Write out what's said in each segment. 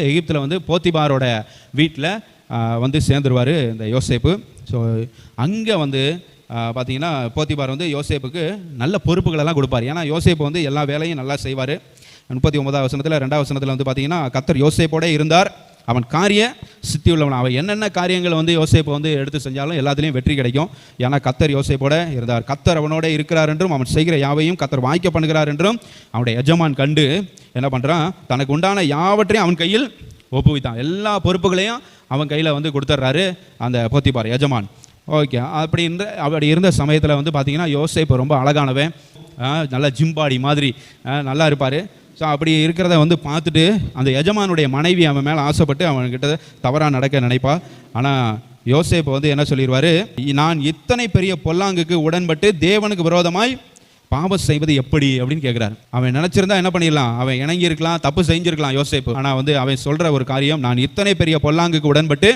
எகிப்தில் வந்து போத்திபாரோட வீட்டில் வந்து சேர்ந்துருவார் இந்த யோசேப்பு. ஸோ அங்கே வந்து பார்த்தீங்கன்னா போத்திபார் வந்து யோசேப்புக்கு நல்ல பொறுப்புகளெல்லாம் கொடுப்பார். ஏன்னா யோசேப்பு வந்து எல்லா வேலையும் நல்லா செய்வார். 39வது வசனத்தில் 2வது வசனத்தில் வந்து பார்த்தீங்கன்னா கர்த்தர் யோசேப்போட இருந்தார், அவன் காரிய சித்தி உள்ளவன். அவன் என்னென்ன காரியங்கள் வந்து யோசேப்பு வந்து எடுத்து செஞ்சாலும் எல்லாத்துலேயும் வெற்றி கிடைக்கும். ஏன்னா கர்த்தர் யோசேப்போட இருந்தார். கர்த்தர் அவனோட இருக்கிறார் என்றும் அவன் செய்கிற யாவையும் கர்த்தர் வாய்க்க பண்ணுகிறார் என்றும் அவனுடைய எஜமான் கண்டு என்ன பண்ணுறான், தனக்கு உண்டான யாவற்றையும் அவன் கையில் ஒப்புவித்தான். எல்லா பொறுப்புகளையும் அவன் கையில் வந்து கொடுத்துட்றாரு அந்த போத்திபார் எஜமான். ஓகே, அப்படி இருந்த சமயத்தில் வந்து பார்த்தீங்கன்னா யோசேப்பு ரொம்ப அழகானவன், நல்ல ஜிம்பாடி மாதிரி நல்லா இருப்பார். ஸோ அப்படி இருக்கிறத வந்து பார்த்துட்டு அந்த எஜமானுடைய மனைவி அவன் மேலே ஆசைப்பட்டு அவன்கிட்ட தவறாக நடக்க நினைப்பா. ஆனால் யோசேப்பு வந்து என்ன சொல்லிடுவார், நான் இத்தனை பெரிய பொல்லாங்குக்கு உடன்பட்டு தேவனுக்கு விரோதமாய் பாவம் செய்வது எப்படி அப்படின்னு கேட்குறாரு. அவன் நினச்சிருந்தா என்ன பண்ணிடலாம், அவன் இணங்கி இருக்கலாம், தப்பு செஞ்சிருக்கலாம் யோசேப்பு. ஆனால் வந்து அவன் சொல்கிற ஒரு காரியம், நான் இத்தனை பெரிய பொல்லாங்குக்கு உடன்பட்டு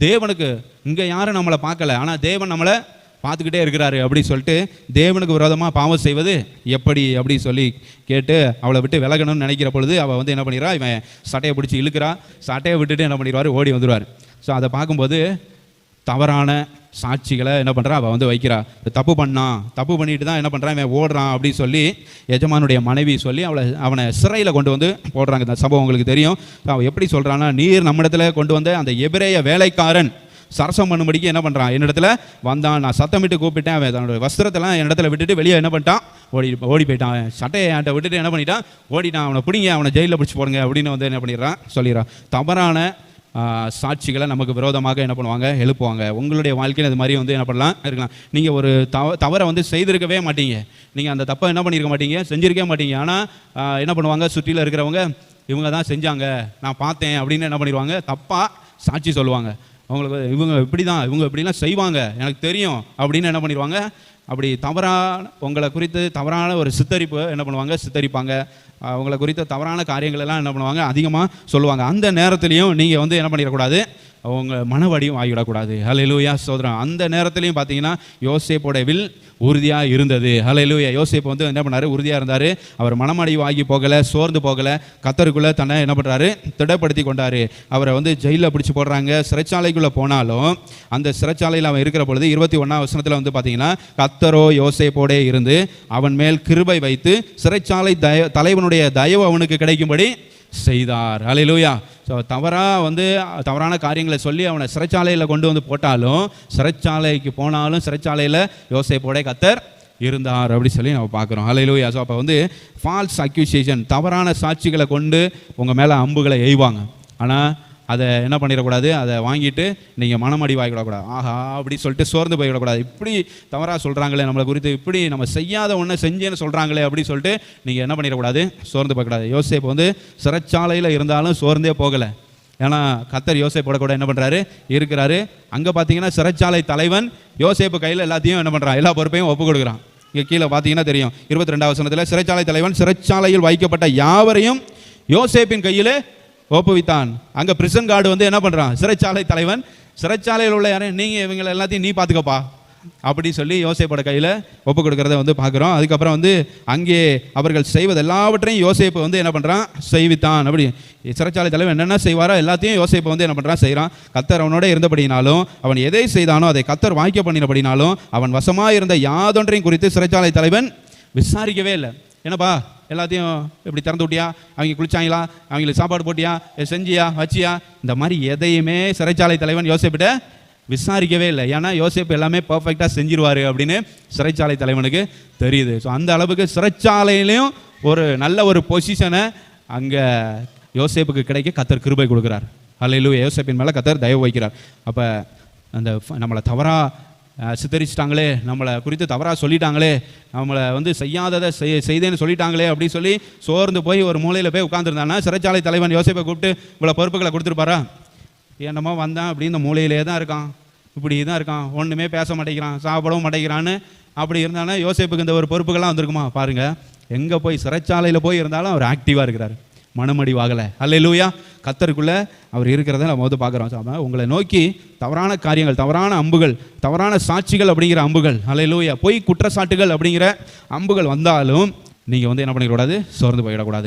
தேவனுக்கு, இங்கே யாரும் நம்மளை பார்க்கல ஆனால் தேவன் நம்மளை பார்த்துக்கிட்டே இருக்கிறாரு அப்படி சொல்லிட்டு தேவனுக்கு விரோதமாக பாவம் செய்வது எப்படி அப்படி சொல்லி கேட்டு அவளை விட்டு விலகணும்னு நினைக்கிற பொழுது அவள் வந்து என்ன பண்ணிடுறா, இவன் சட்டையை பிடிச்சி இழுக்கிறா. சட்டையை விட்டுட்டு என்ன பண்ணிடுவார், ஓடி வந்துடுவார். ஸோ அதை பார்க்கும்போது தவறான சாட்சிகளை என்ன பண்ணுறா, அவள் வந்து வைக்கிறா. தப்பு பண்ணிட்டு தான் என்ன பண்ணுறான், இவன் ஓடுறான் அப்படின்னு சொல்லி எஜமானுடைய மனைவி சொல்லி அவனை சிறையில் கொண்டு வந்து போடுறாங்க. இந்த சம்பவம் உங்களுக்கு தெரியும். அவள் எப்படி சொல்கிறான்னா, நீர் நம்மிடத்துல கொண்டு வந்த அந்த எபிரேய வேலைக்காரன் சரசம் பண்ணும்படிக்கு என்ன பண்ணுறான், என்னிடத்துல வந்தான், நான் சத்தமிட்டு கூப்பிட்டேன், அவன் தன்னோட வஸ்திரத்தெல்லாம் என்னிடத்துல விட்டுட்டு வெளியே என்ன பண்ணிட்டான், ஓடி போயிட்டான். அவன் சட்டையை என்கிட்ட விட்டுட்டு என்ன பண்ணிட்டான், ஓடிட்டான். அவனை பிடிங்க, அவனை ஜெயிலில் பிடிச்சி போடுங்க அப்படின்னு வந்து என்ன பண்ணிடுறான் சொல்லிடுறான். தவறான சாட்சிகளை நமக்கு விரோதமாக என்ன பண்ணுவாங்க, எழுப்புவாங்க. உங்களுடைய வாழ்க்கையில் இது மாதிரி வந்து என்ன பண்ணலாம் இருக்கலாம். நீங்கள் ஒரு தவறை வந்து செய்திருக்கவே மாட்டீங்க, நீங்கள் அந்த தப்பை என்ன பண்ணியிருக்க மாட்டீங்க, செஞ்சிருக்கவே மாட்டீங்க. ஆனால் என்ன பண்ணுவாங்க, சுற்றியில் இருக்கிறவங்க இவங்க தான் செஞ்சாங்க, நான் பார்த்தேன் அப்படின்னு என்ன பண்ணிடுவாங்க, தப்பாக சாட்சி சொல்லுவாங்க. அவங்களுக்கு இவங்க இப்படிலாம் செய்வாங்க எனக்கு தெரியும் அப்படின்னு என்ன பண்ணிடுவாங்க, அப்படி தவறான உங்களை குறித்து தவறான ஒரு சித்தரிப்பு என்ன பண்ணுவாங்க, சித்தரிப்பாங்க. உங்களை குறித்த தவறான காரியங்கள் எல்லாம் என்ன பண்ணுவாங்க, அதிகமாக சொல்லுவாங்க. அந்த நேரத்துலையும் நீங்கள் வந்து என்ன பண்ணிடக்கூடாது, அவங்க மனவடியும் ஆகிவிடக்கூடாது. ஹல்லேலூயா சோதரன். அந்த நேரத்துலையும் பார்த்தீங்கன்னா யோசேப்போட வில் உறுதியாக இருந்தது. ஹல்லேலூயா. யோசேப்பு வந்து என்ன பண்ணார், உறுதியாக இருந்தார். அவர் மனமடிவு ஆகி போகலை, சோர்ந்து போகலை. கர்த்தருக்குள்ளே தன்னை என்ன பண்ணுறாரு, திடப்படுத்தி கொண்டார். அவரை வந்து ஜெயிலில் பிடிச்சி போடுறாங்க. சிறைச்சாலைக்குள்ளே போனாலும் அந்த சிறைச்சாலையில் அவன் இருக்கிற பொழுது 21ஆம் வசனத்தில் வந்து பார்த்தீங்கன்னா, கர்த்தரோ யோசேப்போடே இருந்து அவன் மேல் கிருபை வைத்து சிறைச்சாலை தலைவனுடைய தயவு அவனுக்கு கிடைக்கும்படி செய்தார். ஹல்லேலூயா. ஸோ தவறான காரியங்களை சொல்லி அவனை சிறைச்சாலையில் கொண்டு வந்து போட்டாலும், சிறைச்சாலைக்கு போனாலும் சிறைச்சாலையில் யோசேப்போட கர்த்தர் இருந்தார் அப்படி சொல்லி நம்ம பார்க்குறோம். ஹல்லேலூயா. ஸோ அப்போ வந்து ஃபால்ஸ் அக்யூசேஷன், தவறான சாட்சிகளை கொண்டு உங்கள் மேலே அம்புகளை எய்வாங்க. ஆனால் அதை என்ன பண்ணிடக்கூடாது, அதை வாங்கிட்டு நீங்கள் மனமடி வாங்கிவிடக்கூடாது. ஆஹா அப்படி சொல்லிட்டு சோர்ந்து போய்விடக்கூடாது. இப்படி தவறாக சொல்கிறாங்களே நம்மளை குறித்து, இப்படி நம்ம செய்யாத ஒன்று செஞ்சேன்னு சொல்கிறாங்களே அப்படி சொல்லிட்டு நீங்கள் என்ன பண்ணிடக்கூடாது, சோர்ந்து போகக்கூடாது. யோசேப்பு வந்து சிறைச்சாலையில் இருந்தாலும் சோர்ந்தே போகலை. ஏன்னா கர்த்தர் யோசேப்போட கூட என்ன பண்ணுறாரு, இருக்கிறாரு. அங்கே பார்த்தீங்கன்னா சிறைச்சாலை தலைவன் யோசேப்பு கையில் எல்லாத்தையும் என்ன பண்ணுறான், எல்லா பொறுப்பையும் ஒப்பு கொடுக்குறான். இங்கே கீழே பார்த்தீங்கன்னா தெரியும் 22ஆம் வசனத்தில், சிறைச்சாலை தலைவன் சிறைச்சாலையில் வைக்கப்பட்ட யாவரையும் யோசேப்பின் கையில் ஒப்புவித்தான். அங்கே பிரிசன் கார்டு வந்து என்ன பண்ணுறான், சிறைச்சாலை தலைவன் சிறைச்சாலையில் உள்ள யாரையும் நீங்கள் இவங்களை எல்லாத்தையும் நீ பார்த்துக்கப்பா அப்படி சொல்லி யோசேப்போட கையில் ஒப்பு கொடுக்கறத வந்து பார்க்குறோம். அதுக்கப்புறம் வந்து அங்கே அவர்கள் செய்வது எல்லாவற்றையும் யோசேப்பு வந்து என்ன பண்ணுறான், செய்வித்தான். அப்படி சிறைச்சாலை தலைவன் என்னென்ன செய்வாரோ எல்லாத்தையும் யோசேப்பு வந்து என்ன பண்ணுறான், செய்கிறான். கர்த்தர் அவனோட இருந்தபடினாலும், அவன் எதை செய்தானோ அதை கர்த்தர் வாய்க்க பண்ணினபடினாலும், அவன் வசமாக இருந்த யாதொன்றையும் குறித்து சிறைச்சாலை தலைவன் விசாரிக்கவே இல்லை. என்னப்பா எல்லாத்தையும் இப்படி திறந்து விட்டியா, அவங்க குளிச்சாங்களா, அவங்களுக்கு சாப்பாடு போட்டியா, செஞ்சியா, வச்சியா, இந்த மாதிரி எதையுமே சிறைச்சாலை தலைவன் யோசேப்பிட்ட விசாரிக்கவே இல்லை. ஏன்னா யோசேப்பு எல்லாமே பர்ஃபெக்டாக செஞ்சிருவார் அப்படின்னு சிறைச்சாலை தலைவனுக்கு தெரியுது. ஸோ அந்த அளவுக்கு சிறைச்சாலையிலையும் ஒரு நல்ல ஒரு பொசிஷனை அங்கே யோசேப்புக்கு கிடைக்க கர்த்தர் கிருபை கொடுக்குறார். ஹல்லேலூயா. யோசேப்பின் மேலே கர்த்தர் தயவு வைக்கிறார். அப்போ அந்த நம்மளை தவறாக சித்தரிச்சிட்டாங்களே, நம்மளை குறித்து தவறாக சொல்லிட்டாங்களே, நம்மளை வந்து செய்யாததை செய்தேன்னு சொல்லிட்டாங்களே அப்படின்னு சொல்லி சோர்ந்து போய் ஒரு மூலையில் போய் உட்காந்துருந்தானா, சிறைச்சாலை தலைவன் யோசேப்பை கூப்பிட்டு இவ்வளோ பொறுப்புகளை கொடுத்துருப்பாரா? என்னமோ வந்தான் அப்படி இந்த மூலையிலே தான் இருக்கான், இப்படி தான் இருக்கான், ஒன்றுமே பேச மாட்டேங்கிறான், சாப்பிடவும் மாட்டேங்கிறான்னு அப்படி இருந்தானா யோசேப்புக்கு இந்த ஒரு பொறுப்புகள்லாம் வந்திருக்குமா பாருங்கள். எங்கே போய் சிறைச்சாலையில் போய் இருந்தாலும் அவர் ஆக்டிவாக இருக்கிறார், மனமடிவாகலை. ஹல்லேலூயா. கர்த்தருக்குள்ளே அவர் இருக்கிறத நம்ம வந்து பார்க்குறோம். உங்களை நோக்கி தவறான காரியங்கள், தவறான அம்புகள், தவறான சாட்சிகள் அப்படிங்கிற அம்புகள், ஹல்லேலூயா, பொய் குற்றச்சாட்டுகள் அப்படிங்கிற அம்புகள் வந்தாலும் நீங்கள் வந்து என்ன பண்ணிடக்கூடாது, சோர்ந்து போயிடக்கூடாது.